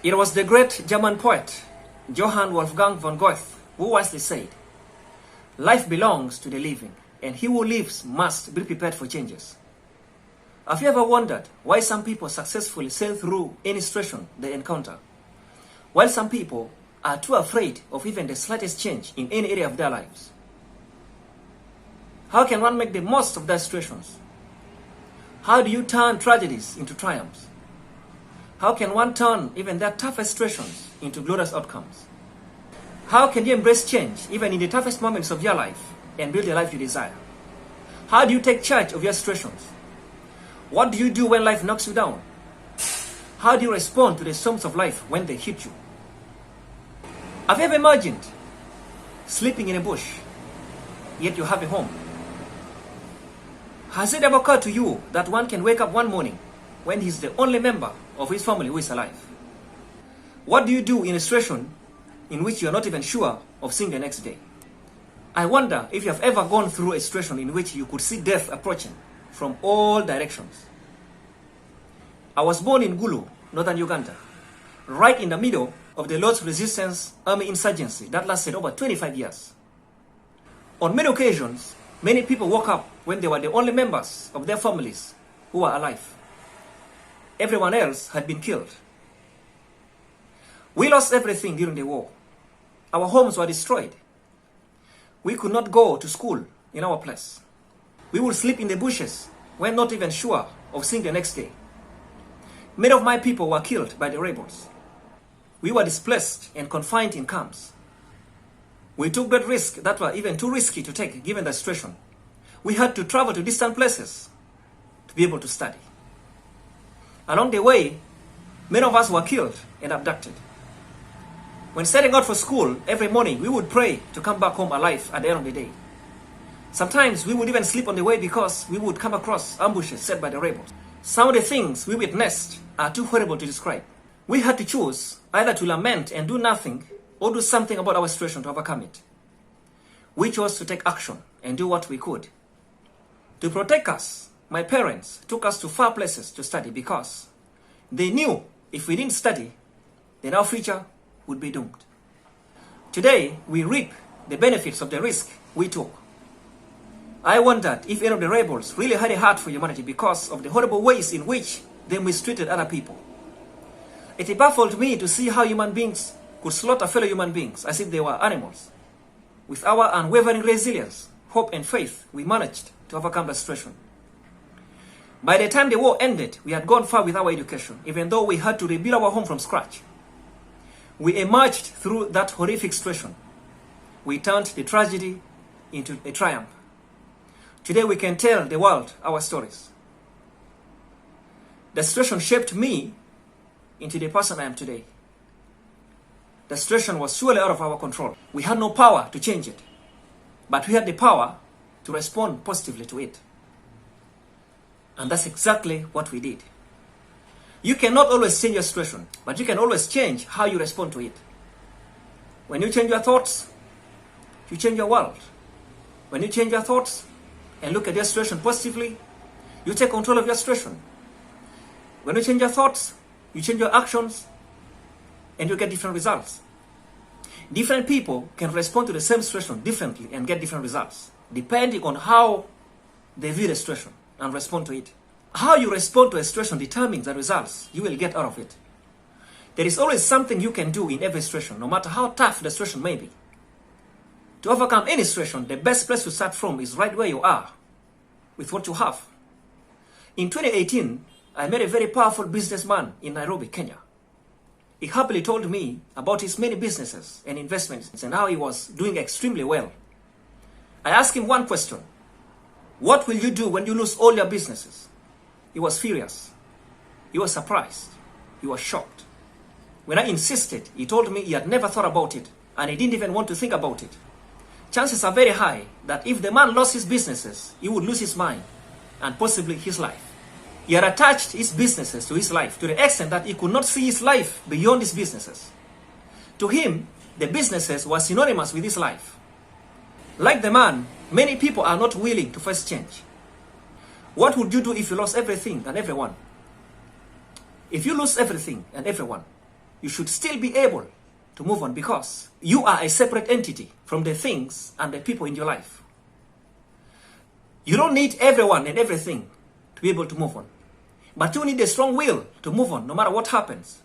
It was the great German poet, Johann Wolfgang von Goethe, who wisely said, "Life belongs to the living, and he who lives must be prepared for changes." Have you ever wondered why some people successfully sail through any situation they encounter, while some people are too afraid of even the slightest change in any area of their lives? How can one make the most of their situations? How do you turn tragedies into triumphs? How can one turn even their toughest situations into glorious outcomes? How can you embrace change even in the toughest moments of your life and build the life you desire? How do you take charge of your situations? What do you do when life knocks you down? How do you respond to the storms of life when they hit you? Have you ever imagined sleeping in a bush, yet you have a home? Has it ever occurred to you that one can wake up one morning when he's the only member of his family who is alive? What do you do in a situation in which you are not even sure of seeing the next day? I wonder if you have ever gone through a situation in which you could see death approaching from all directions. I was born in Gulu, northern Uganda, right in the middle of the Lord's Resistance Army insurgency that lasted over 25 years. On many occasions, many people woke up when they were the only members of their families who were alive. Everyone else had been killed. We lost everything during the war. Our homes were destroyed. We could not go to school in our place. We would sleep in the bushes when not even sure of seeing the next day. Many of my people were killed by the rebels. We were displaced and confined in camps. We took great risks that were even too risky to take given the situation. We had to travel to distant places to be able to study. Along the way, many of us were killed and abducted. When setting out for school every morning, we would pray to come back home alive at the end of the day. Sometimes we would even sleep on the way because we would come across ambushes set by the rebels. Some of the things we witnessed are too horrible to describe. We had to choose either to lament and do nothing or do something about our situation to overcome it. We chose to take action and do what we could. To protect us, my parents took us to far places to study because they knew if we didn't study, then our future would be doomed. Today, we reap the benefits of the risk we took. I wondered if any of the rebels really had a heart for humanity because of the horrible ways in which they mistreated other people. It baffled me to see how human beings could slaughter fellow human beings as if they were animals. With our unwavering resilience, hope and faith, we managed to overcome the situation. By the time the war ended, we had gone far with our education, even though we had to rebuild our home from scratch. We emerged through that horrific situation. We turned the tragedy into a triumph. Today we can tell the world our stories. The situation shaped me into the person I am today. The situation was surely out of our control. We had no power to change it, but we had the power to respond positively to it. And that's exactly what we did. You cannot always change your situation, but you can always change how you respond to it. When you change your thoughts, you change your world. When you change your thoughts and look at your situation positively, you take control of your situation. When you change your thoughts, you change your actions, and you get different results. Different people can respond to the same situation differently and get different results, depending on how they view the situation and respond to it. How you respond to a situation determines the results you will get out of it. There is always something you can do in every situation, no matter how tough the situation may be. To overcome any situation, the best place to start from is right where you are, with what you have. In 2018, I met a very powerful businessman in Nairobi, Kenya. He happily told me about his many businesses and investments and how he was doing extremely well. I asked him one question: what will you do when you lose all your businesses? He was furious. He was surprised. He was shocked. When I insisted, he told me he had never thought about it and he didn't even want to think about it. Chances are very high that if the man lost his businesses, he would lose his mind and possibly his life. He had attached his businesses to his life to the extent that he could not see his life beyond his businesses. To him, the businesses were synonymous with his life. Like the man, many people are not willing to face change. What would you do if you lost everything and everyone? If you lose everything and everyone, you should still be able to move on because you are a separate entity from the things and the people in your life. You don't need everyone and everything to be able to move on. But you need a strong will to move on no matter what happens.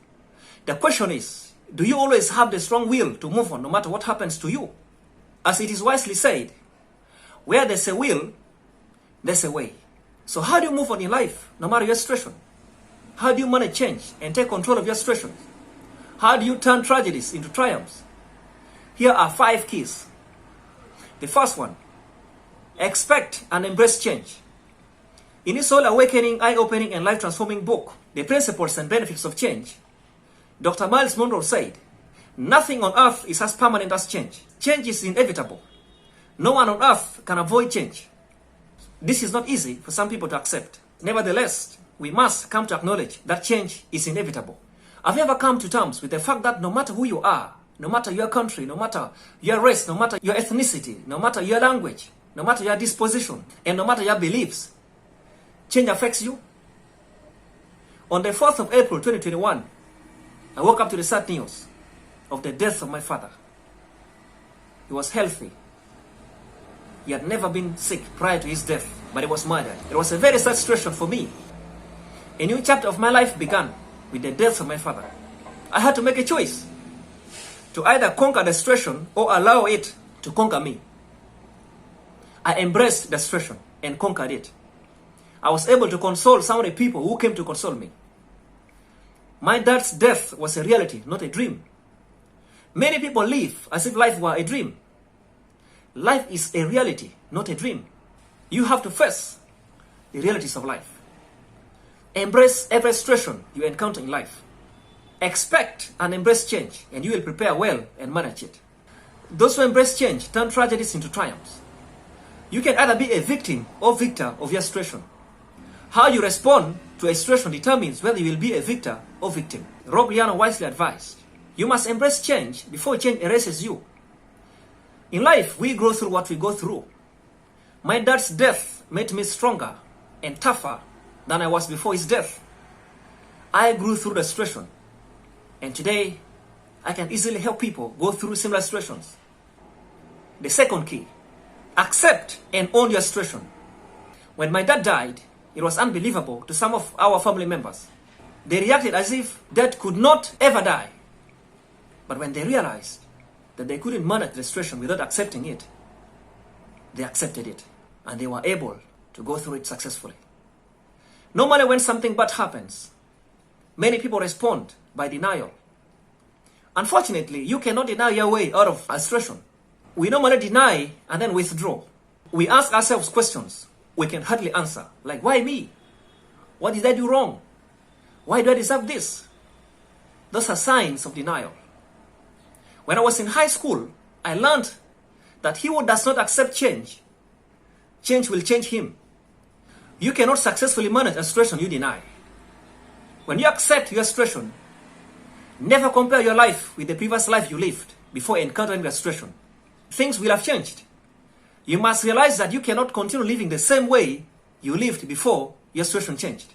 The question is, do you always have the strong will to move on no matter what happens to you? As it is wisely said, where there's a will, there's a way. So how do you move on in life no matter your situation? How do you manage change and take control of your situation? How do you turn tragedies into triumphs? Here are 5 keys. The first one, expect and embrace change. In his soul awakening, eye-opening, and life-transforming book, The Principles and Benefits of Change, Dr. Miles Monroe said, nothing on earth is as permanent as change. Change is inevitable. No one on earth can avoid change. This is not easy for some people to accept. Nevertheless, we must come to acknowledge that change is inevitable. Have you ever come to terms with the fact that no matter who you are, no matter your country, no matter your race, no matter your ethnicity, no matter your language, no matter your disposition, and no matter your beliefs, change affects you? On the 4th of April 2021, I woke up to the sad news of the death of my father. He was healthy. He had never been sick prior to his death, but he was murdered. It was a very sad situation for me. A new chapter of my life began with the death of my father. I had to make a choice to either conquer the situation or allow it to conquer me. I embraced the situation and conquered it. I was able to console some of the people who came to console me. My dad's death was a reality, not a dream. Many people live as if life were a dream. Life is a reality, not a dream. You have to face the realities of life. Embrace every situation you encounter in life. Expect and embrace change, and you will prepare well and manage it. Those who embrace change turn tragedies into triumphs. You can either be a victim or victor of your situation. How you respond to a situation determines whether you will be a victor or victim. Rob Liano wisely advised, you must embrace change before change erases you. In life, we grow through what we go through. My dad's death made me stronger and tougher than I was before his death. I grew through the situation, and today I can easily help people go through similar situations. The second key, accept and own your situation. When my dad died, it was unbelievable to some of our family members. They reacted as if dad could not ever die. But when they realized that they couldn't manage the situation without accepting it, they accepted it, and they were able to go through it successfully. Normally when something bad happens, many people respond by denial. Unfortunately, you cannot deny your way out of a situation. We normally deny and then withdraw. We ask ourselves questions we can hardly answer, like, why me? What did I do wrong? Why do I deserve this? Those are signs of denial. When I was in high school, I learned that he who does not accept change, change will change him. You cannot successfully manage a situation you deny. When you accept your situation, never compare your life with the previous life you lived before encountering the situation. Things will have changed. You must realize that you cannot continue living the same way you lived before your situation changed.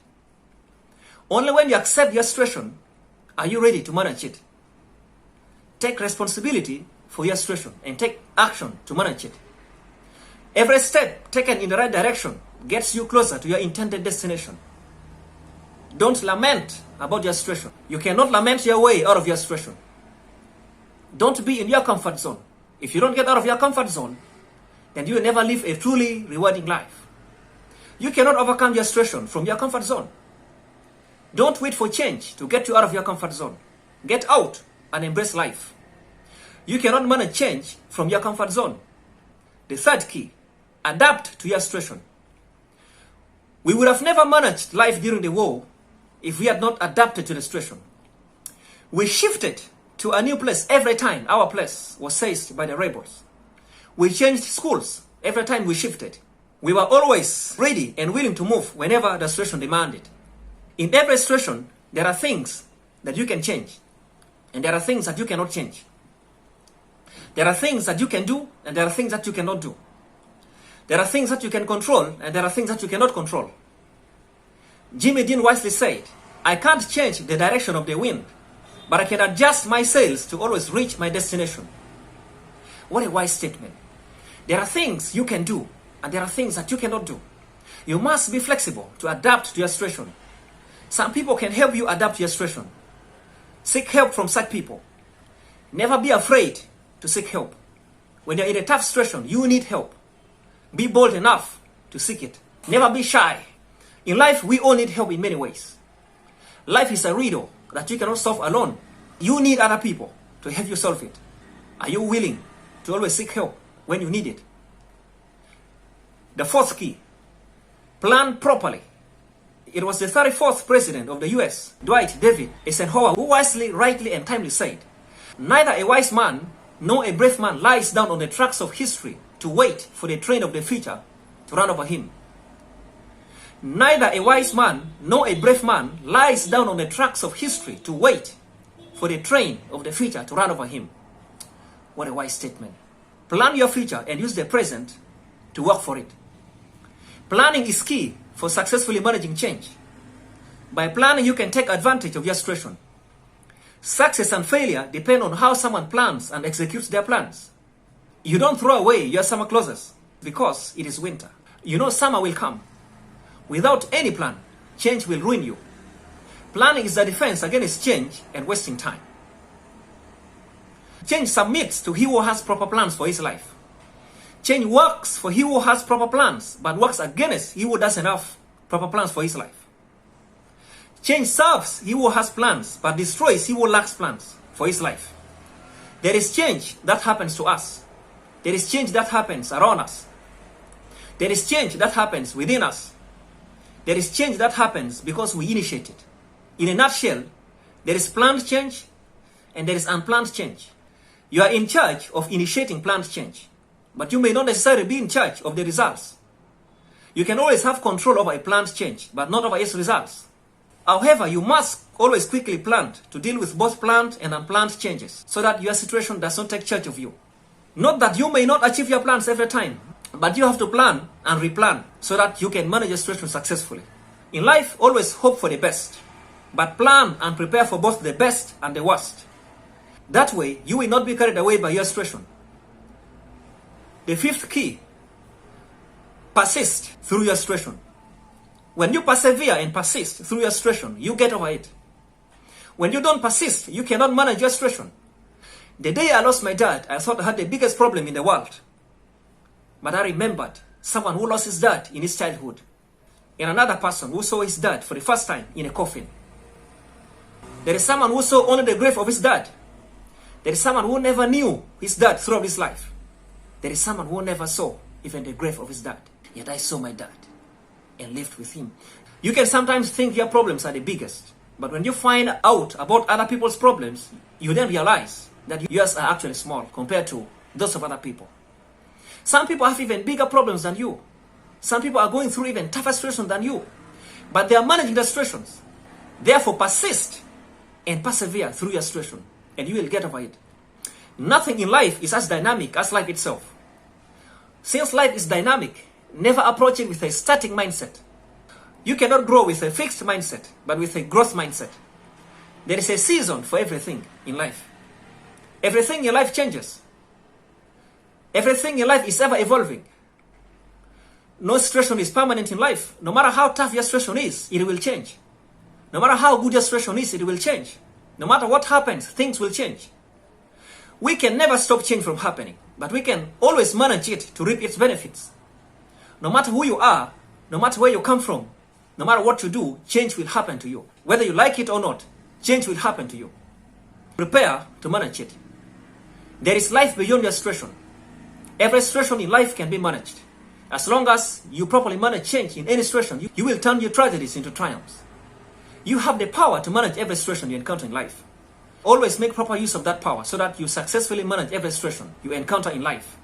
Only when you accept your situation are you ready to manage it. Take responsibility for your situation and take action to manage it. Every step taken in the right direction gets you closer to your intended destination. Don't lament about your situation. You cannot lament your way out of your situation. Don't be in your comfort zone. If you don't get out of your comfort zone, then you will never live a truly rewarding life. You cannot overcome your situation from your comfort zone. Don't wait for change to get you out of your comfort zone. Get out and embrace life. You cannot manage change from your comfort zone. The third key, adapt to your situation. We would have never managed life during the war if we had not adapted to the situation. We shifted to a new place every time our place was seized by the rebels. We changed schools every time we shifted. We were always ready and willing to move whenever the situation demanded. In every situation, there are things that you can change, and there are things that you cannot change. There are things that you can do, and there are things that you cannot do. There are things that you can control, and there are things that you cannot control. Jimmy Dean wisely said, I can't change the direction of the wind, but I can adjust my sails to always reach my destination. What a wise statement. There are things you can do, and there are things that you cannot do. You must be flexible to adapt to your situation. Some people can help you adapt to your situation. Seek help from such people. Never be afraid to seek help. When you're in a tough situation, you need help. Be bold enough to seek it. Never be shy. In life, we all need help in many ways. Life is a riddle that you cannot solve alone. You need other people to help you solve it. Are you willing to always seek help when you need it? The fourth key, plan properly. It was the 34th president of the US, Dwight David Eisenhower, who wisely, rightly, and timely said, "Neither a wise man nor a brave man lies down on the tracks of history to wait for the train of the future to run over him." Neither a wise man nor a brave man lies down on the tracks of history to wait for the train of the future to run over him. What a wise statement. Plan your future and use the present to work for it. Planning is key for successfully managing change. By planning, you can take advantage of your situation. Success and failure depend on how someone plans and executes their plans. You don't throw away your summer clothes because it is winter. You know summer will come. Without any plan, change will ruin you. Planning is the defense against change and wasting time. Change submits to he who has proper plans for his life. Change works for he who has proper plans, but works against he who doesn't have proper plans for his life. Change serves he who has plans, but destroys he who lacks plans for his life. There is change that happens to us. There is change that happens around us. There is change that happens within us. There is change that happens because we initiate it. In a nutshell, there is planned change and there is unplanned change. You are in charge of initiating planned change, but you may not necessarily be in charge of the results. You can always have control over a planned change, but not over its results. However, you must always quickly plan to deal with both planned and unplanned changes so that your situation does not take charge of you. Not that you may not achieve your plans every time, but you have to plan and replan so that you can manage your situation successfully. In life, always hope for the best, but plan and prepare for both the best and the worst. That way, you will not be carried away by your situation. The fifth key, persist through your situation. When you persevere and persist through your situation, you get over it. When you don't persist, you cannot manage your situation. The day I lost my dad, I thought I had the biggest problem in the world. But I remembered someone who lost his dad in his childhood, and another person who saw his dad for the first time in a coffin. There is someone who saw only the grave of his dad. There is someone who never knew his dad throughout his life. There is someone who never saw even the grave of his dad. Yet I saw my dad and lived with him. You can sometimes think your problems are the biggest, but when you find out about other people's problems, you then realize that yours are actually small compared to those of other people. Some people have even bigger problems than you. Some people are going through even tougher situations than you, but they are managing the situations. Therefore, persist and persevere through your situation, and you will get over it. Nothing in life is as dynamic as life itself. Since life is dynamic, never approach it with a static mindset. You cannot grow with a fixed mindset, but with a growth mindset. There is a season for everything in life. Everything in life changes. Everything in life is ever evolving. No situation is permanent in life. No matter how tough your situation is, it will change. No matter how good your situation is, it will change. No matter what happens, things will change. We can never stop change from happening, but we can always manage it to reap its benefits. No matter who you are, no matter where you come from, no matter what you do, change will happen to you. Whether you like it or not, change will happen to you. Prepare to manage it. There is life beyond your situation. Every situation in life can be managed. As long as you properly manage change in any situation, you will turn your tragedies into triumphs. You have the power to manage every situation you encounter in life. Always make proper use of that power so that you successfully manage every situation you encounter in life.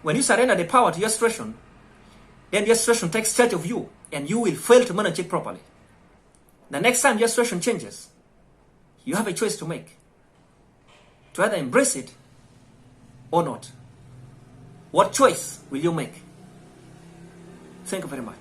When you surrender the power to your situation, then your situation takes charge of you and you will fail to manage it properly. The next time your situation changes, you have a choice to make. To either embrace it or not. What choice will you make? Thank you very much.